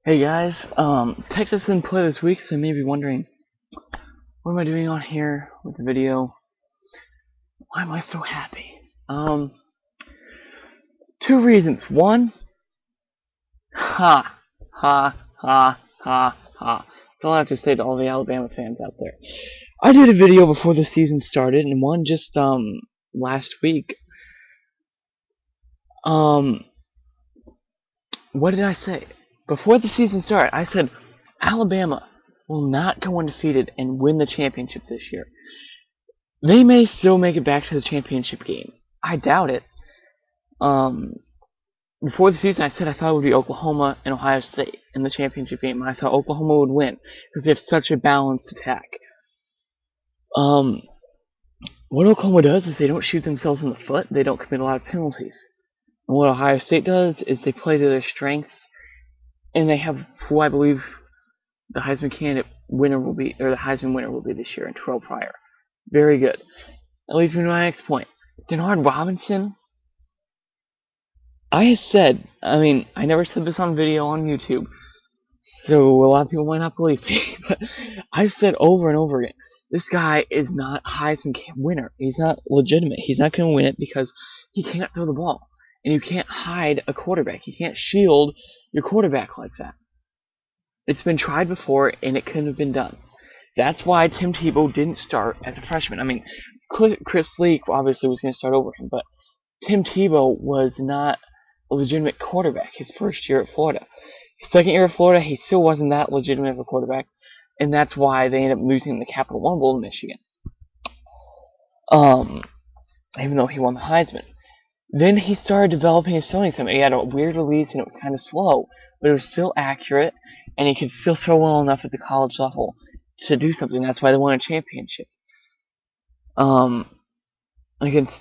Hey guys, Texas didn't play this week, so you may be wondering, what am I doing on here with the video? Why am I so happy? Two reasons. One, ha, ha, ha, ha, ha. That's all I have to say to all the Alabama fans out there. I did a video before the season started, and one just, last week. What did I say? Before the season started, I said, Alabama will not go undefeated and win the championship this year. They may still make it back to the championship game. I doubt it. Before the season, I said I thought it would be Oklahoma and Ohio State in the championship game, and I thought Oklahoma would win because they have such a balanced attack. What Oklahoma does is they don't shoot themselves in the foot. They don't commit a lot of penalties. And what Ohio State does is they play to their strengths, and they have who I believe the Heisman winner will be this year in Terrell Pryor. Very good. That leads me to my next point. Denard Robinson. I never said this on video on YouTube, so a lot of people might not believe me, but I said over and over again, this guy is not a Heisman winner. He's not legitimate. He's not going to win it because he can't throw the ball. And you can't hide a quarterback. You can't shield your quarterback like that. It's been tried before, and it couldn't have been done. That's why Tim Tebow didn't start as a freshman. Chris Leak obviously was going to start over him, but Tim Tebow was not a legitimate quarterback his first year at Florida. His second year at Florida, he still wasn't that legitimate of a quarterback, and that's why they ended up losing the Capital One Bowl to Michigan. Even though he won the Heisman. Then he started developing his throwing system. He had a weird release, and it was kind of slow, but it was still accurate, and he could still throw well enough at the college level to do something. That's why they won a championship. Against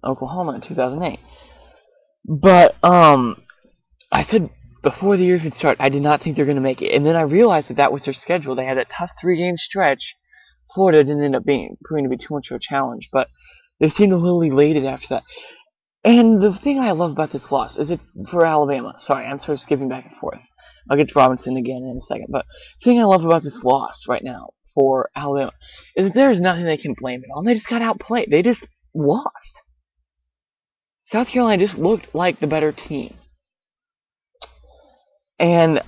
Oklahoma in 2008. But I said before the year even started, I did not think they were going to make it, and then I realized that was their schedule. They had that tough 3-game stretch. Florida didn't end up proving to be too much of a challenge, but they seemed a little elated after that. And the thing I love about this loss is it for Alabama. Sorry, I'm sort of skipping back and forth. I'll get to Robinson again in a second, but the thing I love about this loss right now for Alabama is that there's nothing they can blame it on. They just got outplayed. They just lost. South Carolina just looked like the better team. And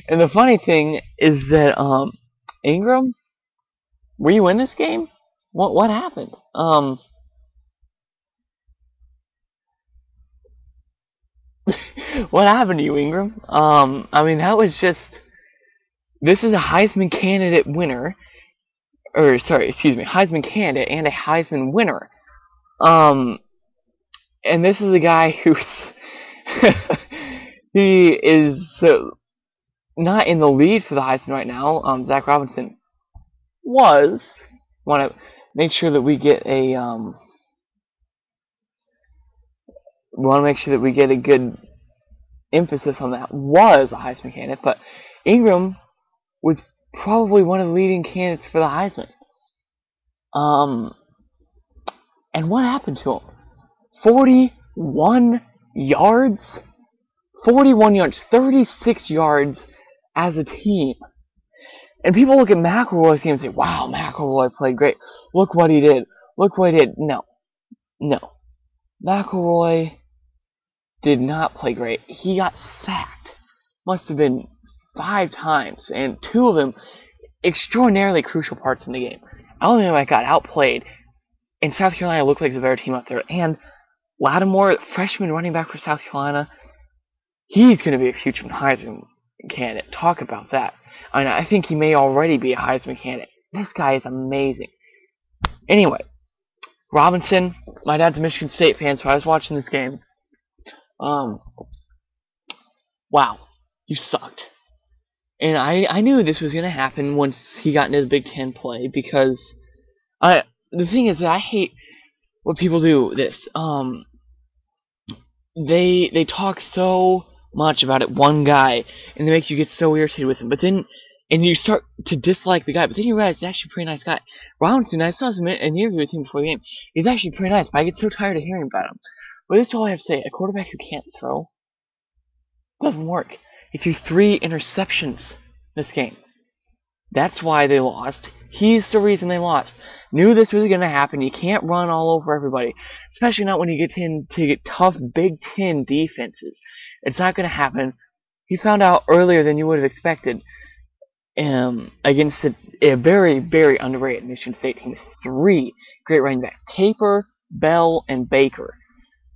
and the funny thing is that Ingram, were you in this game? What happened? What happened to you, Ingram? That was just. This is a Heisman candidate winner, Heisman candidate and a Heisman winner. And this is a guy who's he is not in the lead for the Heisman right now. Zach Robinson was. Want to make sure that we get a good emphasis on that. Was a Heisman candidate, but Ingram was probably one of the leading candidates for the Heisman. And what happened to him? 41 yards? 41 yards. 36 yards as a team. And people look at McElroy's team and say, wow, McElroy played great. Look what he did. Look what he did. No. McElroy did not play great. He got sacked. Must have been 5 times, and 2 of them extraordinarily crucial parts in the game. Alabama got outplayed, and South Carolina looked like the better team out there. And Lattimore, freshman running back for South Carolina, he's going to be a future Heisman candidate. Talk about that. I think he may already be a Heisman candidate. This guy is amazing. Anyway, Robinson, my dad's a Michigan State fan, so I was watching this game. Wow, you sucked. And I knew this was going to happen once he got into the Big Ten play, because the thing is that I hate what people do this. They talk so much about it, one guy, and it makes you get so irritated with him. But then, and you start to dislike the guy, but then you realize he's actually a pretty nice guy. Robinson, I saw an interview with him before the game. He's actually pretty nice, but I get so tired of hearing about him. But this is all I have to say. A quarterback who can't throw Doesn't work. He threw 3 interceptions this game. That's why they lost. He's the reason they lost. Knew this was going to happen. You can't run all over everybody, especially not when you get into tough Big Ten defenses. It's not going to happen. He found out earlier than you would have expected. Against a very, very underrated Michigan State team. 3 great running backs: Caper, Bell, and Baker.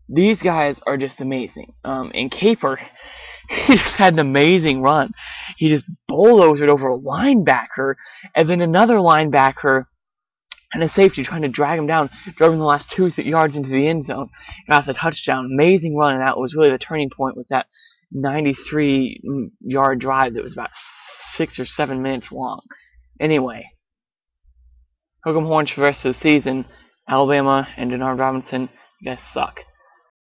These guys are just amazing. And Caper, he just had an amazing run. He just bulldozed over a linebacker, and then another linebacker and a safety trying to drag him down, drove him the last 2 yards into the end zone, got the touchdown. Amazing run, and that was really the turning point, was that 93-yard drive that was about 6 or 7 minutes long. Anyway, hook 'em horns for the rest of the season. Alabama and Denard Robinson, you guys suck.